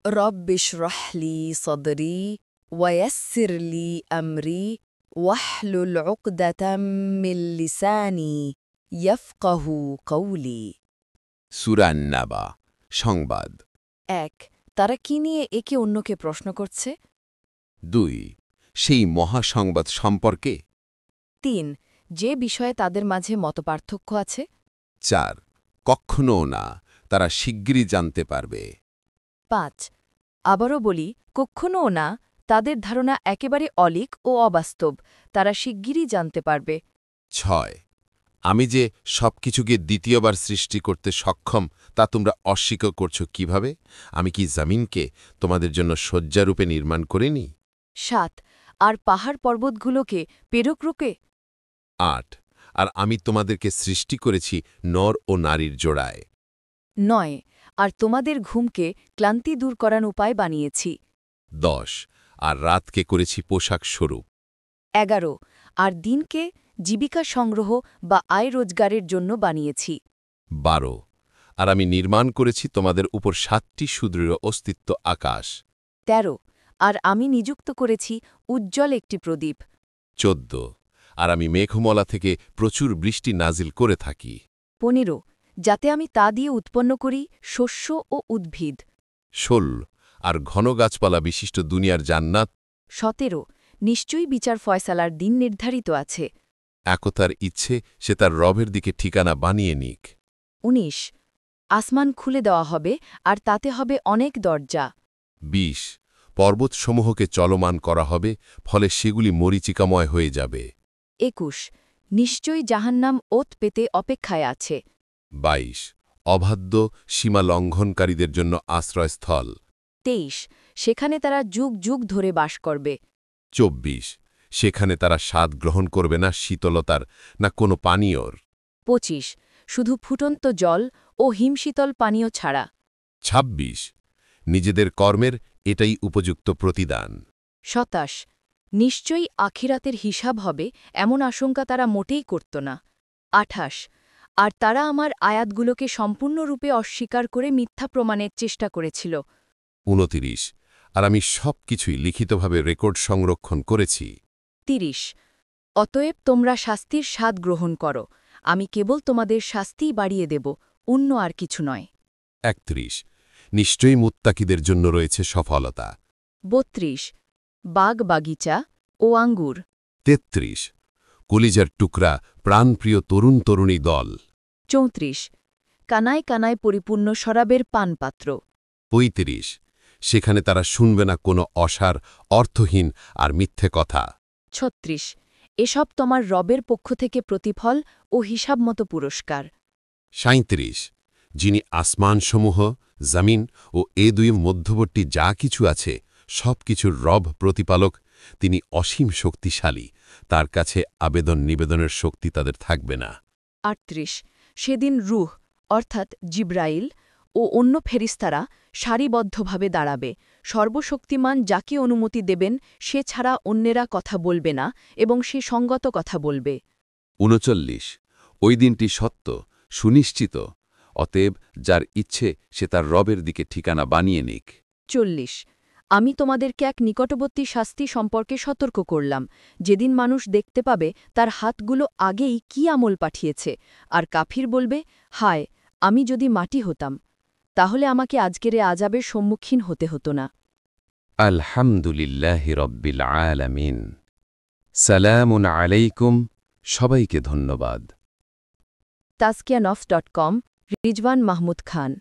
رب اشرح لي صدري ويسر لي أمري واحلل عقدة من লিসানি ইয়াফকাহু কওলি। সূরা নাবা সংবাদ। ১ তারা কি নিয়ে একে অন্যকে প্রশ্ন করছে? ২ সেই মহাসংবাদ সম্পর্কে। ৩ যে বিষয়ে তাদের মাঝে মতপার্থক্য আছে। ৪ কখনও না, তারা শিগগিরই জানতে পারবে। ৫ আবারও বলি, কক্ষণও না, তাদের ধারণা একেবারে অলীক ও অবাস্তব, তারা শিগগিরই জানতে পারবে। ৬ আমি যে সবকিছুকে দ্বিতীয়বার সৃষ্টি করতে সক্ষম তা তোমরা অস্বীকার করছ কিভাবে? আমি কি জমিনকে তোমাদের জন্য শয্যারূপে নির্মাণ করিনি? ৭ আর পাহাড় পর্বতগুলোকে পেরকরূপে। ৮ আর আমি তোমাদেরকে সৃষ্টি করেছি নর ও নারীর জোড়ায়। ৯ আর তোমাদের ঘুমকে ক্লান্তি দূর করার উপায় বানিয়েছি। ১০ আর রাতকে করেছি পোশাক স্বরূপ। ১১ আর দিনকে জীবিকা সংগ্রহ বা আয় রোজগারের জন্য বানিয়েছি। ১২ আর আমি নির্মাণ করেছি তোমাদের উপর ৭টি সুদৃঢ় অস্তিত্ব আকাশ। ১৩ আর আমি নিযুক্ত করেছি উজ্জ্বল একটি প্রদীপ। ১৪ আর আমি মেঘমলা থেকে প্রচুর বৃষ্টি নাজিল করে থাকি। ১৫ যাতে আমি তা দিয়ে উৎপন্ন করি শস্য ও উদ্ভিদ। ১৬ আর ঘন গাছপালা বিশিষ্ট দুনিয়ার জান্নাত। ১৭ নিশ্চয়ই বিচার ফয়সালার দিন নির্ধারিত আছে। একতার ইচ্ছে সে তার রবের দিকে ঠিকানা বানিয়ে নিক। ১৯ আসমান খুলে দেওয়া হবে আর তাতে হবে অনেক দরজা। ২০ পর্বতসমূহকে চলমান করা হবে, ফলে সেগুলি মরীচিকাময় হয়ে যাবে। ২১ নিশ্চয়ই জাহান্নাম ওত পেতে অপেক্ষায় আছে। ২২ অবাধ্য সীমা লঙ্ঘনকারীদের জন্য আশ্রয়স্থল। ২৩ সেখানে তারা যুগ যুগ ধরে বাস করবে। ২৪ সেখানে তারা স্বাদ গ্রহণ করবে না শীতলতার, না কোনো পানীয়র। ২৫ শুধু ফুটন্ত জল ও হিমশীতল পানীয় ছাড়া। ২৬ নিজেদের কর্মের এটাই উপযুক্ত প্রতিদান। ২৭ নিশ্চয়ই আখিরাতের হিসাব হবে এমন আশঙ্কা তারা মোটেই করত না। ২৮ আর তারা আমার আয়াতগুলোকে সম্পূর্ণরূপে অস্বীকার করে মিথ্যা প্রমাণের চেষ্টা করেছিল। ২৯ আর আমি সব কিছুই লিখিতভাবে রেকর্ড সংরক্ষণ করেছি। ৩০ অতএব তোমরা শাস্তির স্বাদ গ্রহণ করো, আমি কেবল তোমাদের শাস্তিই বাড়িয়ে দেব, অন্য আর কিছু নয়। ৩১ নিশ্চয়ই মুত্তাকিদের জন্য রয়েছে সফলতা। ৩২ বাগ বাগিচা ও আঙ্গুর। ৩৩ কলিজার টুকরা প্রাণপ্রিয় তরুণ তরুণী দল। ৩৪ কানায় কানায় পরিপূর্ণ শরাবের পানপাত্র। ৩৫ সেখানে তারা শুনবে না কোনো অসার, অর্থহীন আর মিথ্যে কথা। ৩৬ এসব তোমার রবের পক্ষ থেকে প্রতিফল ও হিসাবমতো পুরস্কার। ৩৭ যিনি আসমানসমূহ, জমিন ও এ দুই মধ্যবর্তী যা কিছু আছে সব কিছুর রব প্রতিপালক, তিনি অসীম শক্তিশালী, তার কাছে আবেদন নিবেদনের শক্তি তাদের থাকবে না। ৩৮ সেদিন রূহ অর্থাৎ জিব্রাইল ও অন্য ফেরিস্তারা সারিবদ্ধভাবে দাঁড়াবে, সর্বশক্তিমান যাকে অনুমতি দেবেন সে ছাড়া অন্যেরা কথা বলবে না এবং সে সঙ্গত কথা বলবে। ৩৯ ওই দিনটি সত্য, সুনিশ্চিত, অতএব যার ইচ্ছে সে তার রবের দিকে ঠিকানা বানিয়ে নিক। ৪০ আমি তোমাদেরকে এক নিকটবর্তী শাস্তি সম্পর্কে সতর্ক করলাম, যেদিন মানুষ দেখতে পাবে তার হাতগুলো আগেই কি আমল পাঠিয়েছে, আর কাফির বলবে, হায় আমি যদি মাটি হতাম, তাহলে আমাকে আজকের এ আযাবের সম্মুখীন হতে হতো না। আলহামদুলিল্লাহি রব্বিল আলামিন। সালামুন আলাইকুম। সবাইকে ধন্যবাদ। তাজকিয়ানফস.com রিজওয়ান মাহমুদ খান।